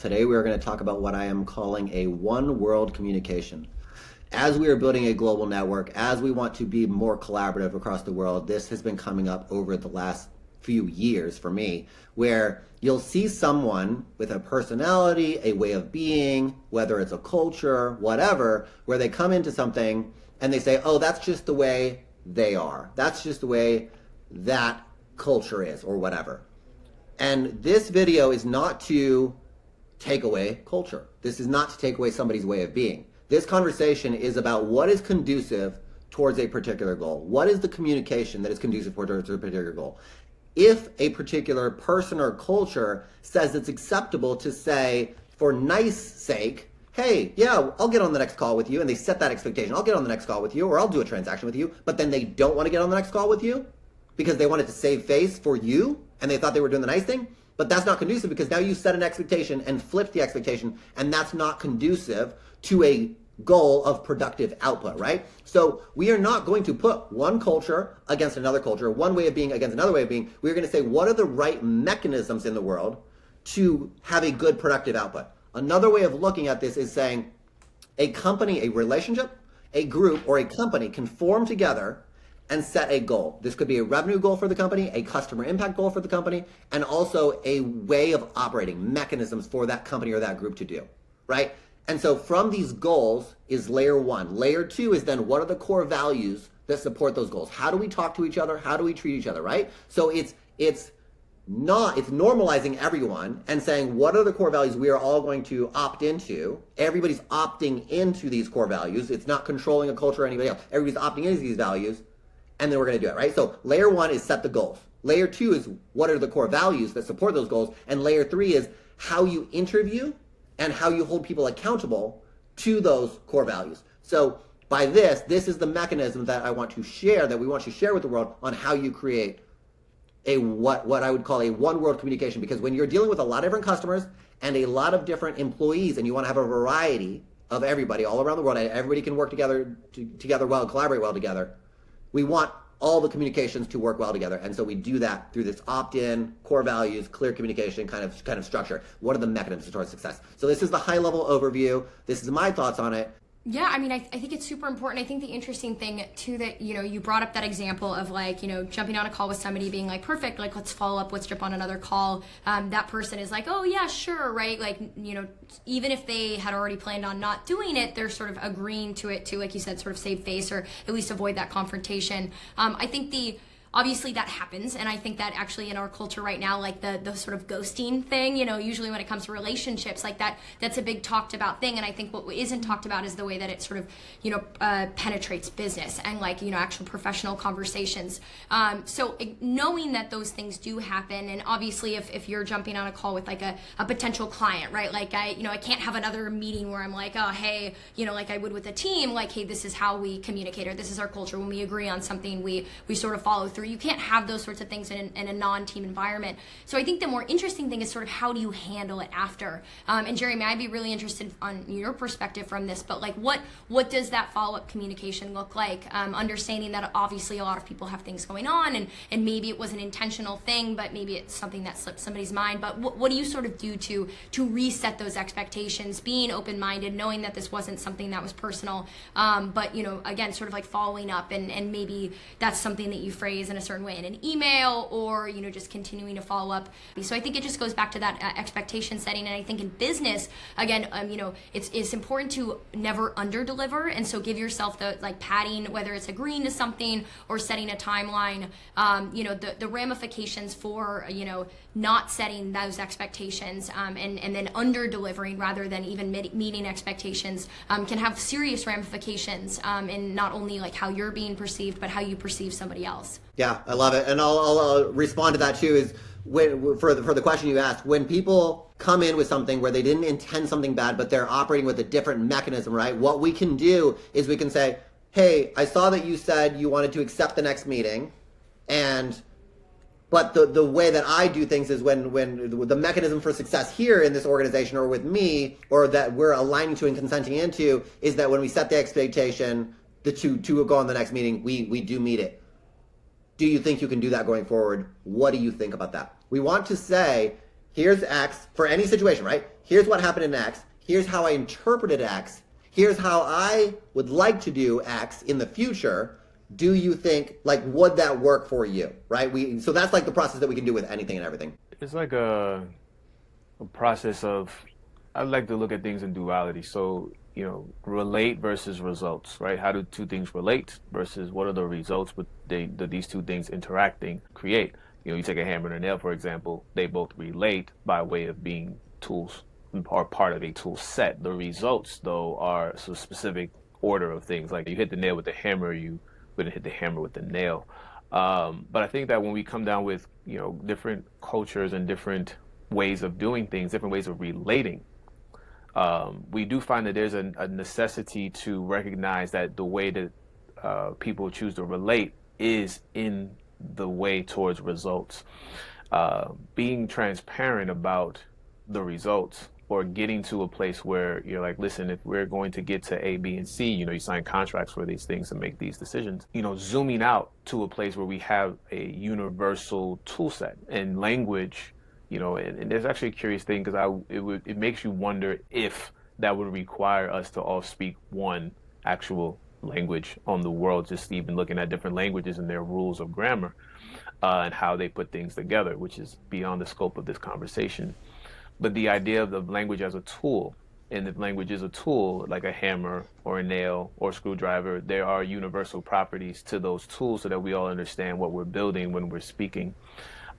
Today we are going to talk about what I am calling a one world communication. As we are building a global network, as we want to be more collaborative across the world, this has been coming up over the last few years for me, where you'll see someone with a personality, a way of being, whether it's a culture, whatever, where they come into something and they say, oh, that's just the way they are. That's just the way that culture is, or whatever. And this video is not to take away culture. This is not to take away somebody's way of being. This conversation is about what is conducive towards a particular goal. What is the communication that is conducive towards a particular goal? If a particular person or culture says it's acceptable to say, for nice sake, hey, yeah, I'll get on the next call with you, and they set that expectation, I'll get on the next call with you, or I'll do a transaction with you, but then they don't want to get on the next call with you because they wanted to save face for you, and they thought they were doing the nice thing. But that's not conducive because now you set an expectation and flipped the expectation, and that's not conducive to a goal of productive output, right? So we are not going to put one culture against another culture, one way of being against another way of being. We're going to say, what are the right mechanisms in the world to have a good productive output? Another way of looking at this is saying a company, a relationship, a group, or a company can form together and set a goal. This could be a revenue goal for the company, a customer impact goal for the company, and also a way of operating mechanisms for that company or that group to do, right? And so from these goals is layer one. Layer two is then what are the core values that support those goals? How do we talk to each other? How do we treat each other, right? So it's normalizing everyone and saying, what are the core values we are all going to opt into? Everybody's opting into these core values. It's not controlling a culture or anybody else. Everybody's opting into these values. And then we're going to do it, right? So layer one is set the goals. Layer two is what are the core values that support those goals. And layer three is how you interview and how you hold people accountable to those core values. So by this is the mechanism that I want to share, that we want to share with the world on how you create a what I would call a one world communication. Because when you're dealing with a lot of different customers and a lot of different employees, and you want to have a variety of everybody all around the world, and everybody can work together well, collaborate well together, we want all the communications to work well together. And so we do that through this opt-in, core values, clear communication kind of structure. What are the mechanisms towards success? So this is the high level overview. This is my thoughts on it. Yeah, I mean, I think it's super important. I think the interesting thing too that, you brought up that example of jumping on a call with somebody being like, perfect, like, let's follow up, let's jump on another call. That person is like, oh yeah, sure, right? Like, even if they had already planned on not doing it, they're sort of agreeing to it to, like you said, sort of save face or at least avoid that confrontation. I think obviously that happens, and I think that actually in our culture right now, like the sort of ghosting thing, usually when it comes to relationships, like that's a big talked about thing. And I think what isn't talked about is the way that it sort of penetrates business and actual professional conversations. So knowing that those things do happen, and obviously if you're jumping on a call with like a potential client, right? Like I can't have another meeting where I'm like, oh, hey, like I would with a team, like, hey, this is how we communicate, or this is our culture. When we agree on something, we sort of follow through. You can't have those sorts of things in a non-team environment. So I think the more interesting thing is sort of how do you handle it after? And Jeremy, I'd be really interested on your perspective from this, but like what does that follow-up communication look like? Understanding that obviously a lot of people have things going on, and maybe it was an intentional thing, but maybe it's something that slipped somebody's mind. But what do you sort of do to reset those expectations, being open-minded, knowing that this wasn't something that was personal, but again, sort of like following up, and maybe that's something that you phrase in a certain way in an email, or just continuing to follow up. So I think it just goes back to that expectation setting. And I think in business, again, it's important to never under deliver, and so give yourself the padding, whether it's agreeing to something or setting a timeline. The ramifications for not setting those expectations and then under delivering rather than even meeting expectations can have serious ramifications in not only like how you're being perceived, but how you perceive somebody else. Yeah, I love it. And I'll respond to that too, is for the question you asked, when people come in with something where they didn't intend something bad, but they're operating with a different mechanism, right? What we can do is we can say, hey, I saw that you said you wanted to accept the next meeting, but the way that I do things is when the mechanism for success here in this organization or with me, or that we're aligning to and consenting into, is that when we set the expectation, the two go on the next meeting, we do meet it. Do you think you can do that going forward? What do you think about that? We want to say, Here's X for any situation, right? Here's what happened in X. Here's how I interpreted X. Here's how I would like to do X in the future. Do you think, like, would that work for you, right? So that's like the process that we can do with anything and everything. It's like a process of, I like to look at things in duality. So, relate versus results, right? How do two things relate versus what are the results that these two things interacting create? You take a hammer and a nail, for example, they both relate by way of being tools or part of a tool set. The results, though, are a specific order of things. Like you hit the nail with the hammer, you wouldn't hit the hammer with the nail. But I think that when we come down with, different cultures and different ways of doing things, different ways of relating, we do find that there's a necessity to recognize that the way that people choose to relate is in the way towards results. Being transparent about the results, or getting to a place where you're like, listen, if we're going to get to A, B, and C, you sign contracts for these things and make these decisions. Zooming out to a place where we have a universal tool set and language, and there's actually a curious thing because it makes you wonder if that would require us to all speak one actual language on the world, just even looking at different languages and their rules of grammar and how they put things together, which is beyond the scope of this conversation. But the idea of the language as a tool, and if language is a tool, like a hammer or a nail or a screwdriver, there are universal properties to those tools so that we all understand what we're building when we're speaking.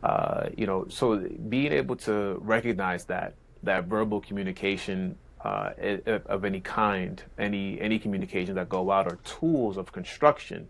So being able to recognize that verbal communication of any kind, any communications that go out are tools of construction,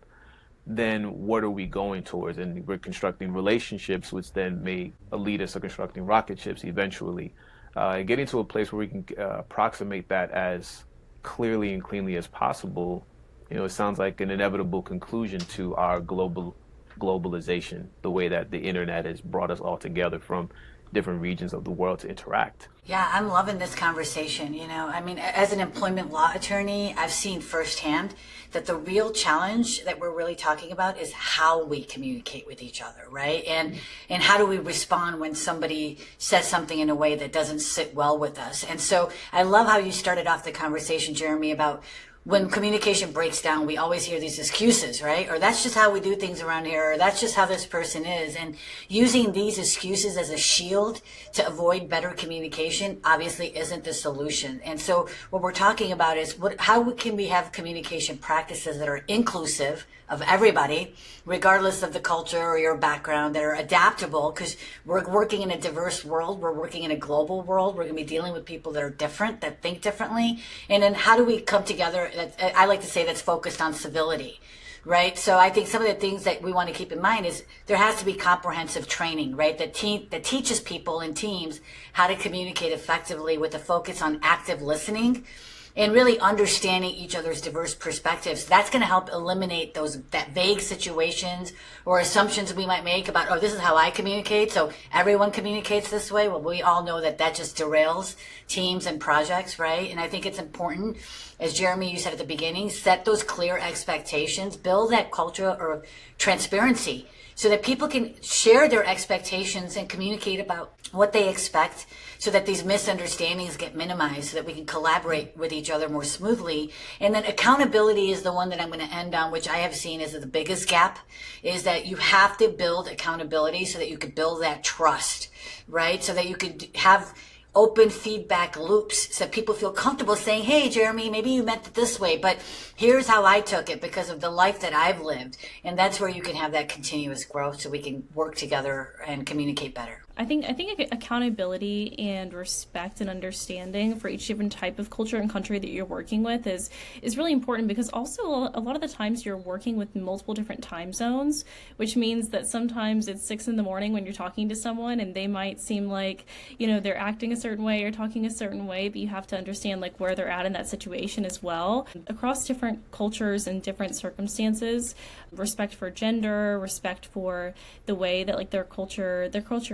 then what are we going towards? And we're constructing relationships, which then may lead us to constructing rocket ships eventually. Getting to a place where we can approximate that as clearly and cleanly as possible, it sounds like an inevitable conclusion to our globalization, the way that the internet has brought us all together from different regions of the world to interact. Yeah, I'm loving this conversation. As an employment law attorney, I've seen firsthand that the real challenge that we're really talking about is how we communicate with each other, right? And how do we respond when somebody says something in a way that doesn't sit well with us? And so I love how you started off the conversation, Jeremy, about when communication breaks down, we always hear these excuses, right? Or that's just how we do things around here, or that's just how this person is. And using these excuses as a shield to avoid better communication obviously isn't the solution. And so what we're talking about is how can we have communication practices that are inclusive of everybody, regardless of the culture or your background, that are adaptable, because we're working in a diverse world. We're working in a global world. We're going to be dealing with people that are different, that think differently. And then how do we come together? I like to say that's focused on civility, right? So I think some of the things that we want to keep in mind is there has to be comprehensive training, right? That teaches people in teams how to communicate effectively with a focus on active listening and really understanding each other's diverse perspectives. That's going to help eliminate that vague situations or assumptions we might make about, oh, this is how I communicate, so everyone communicates this way. Well, we all know that just derails teams and projects, right? And I think it's important, as Jeremy, you said at the beginning, set those clear expectations, build that culture of transparency so that people can share their expectations and communicate about what they expect, so that these misunderstandings get minimized, so that we can collaborate with each other more smoothly. And then accountability is the one that I'm going to end on, which I have seen as the biggest gap, is that you have to build accountability so that you could build that trust, right? So that you could have open feedback loops so people feel comfortable saying, hey, Jeremy, maybe you meant it this way, but here's how I took it because of the life that I've lived. And that's where you can have that continuous growth so we can work together and communicate better. I think accountability and respect and understanding for each different type of culture and country that you're working with is really important, because also a lot of the times you're working with multiple different time zones, which means that sometimes it's 6 a.m. when you're talking to someone and they might seem like, they're acting a certain way or talking a certain way, but you have to understand like where they're at in that situation as well. Across different cultures and different circumstances, respect for gender, respect for the way that like their culture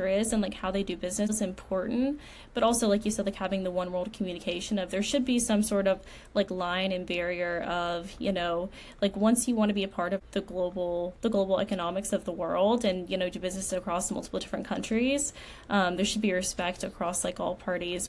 is, is and like how they do business is important, but also like you said, like having the one world communication of there should be some sort of like line and barrier of, you know, like once you want to be a part of the global economics of the world and, you know, do business across multiple different countries, there should be respect across like all parties.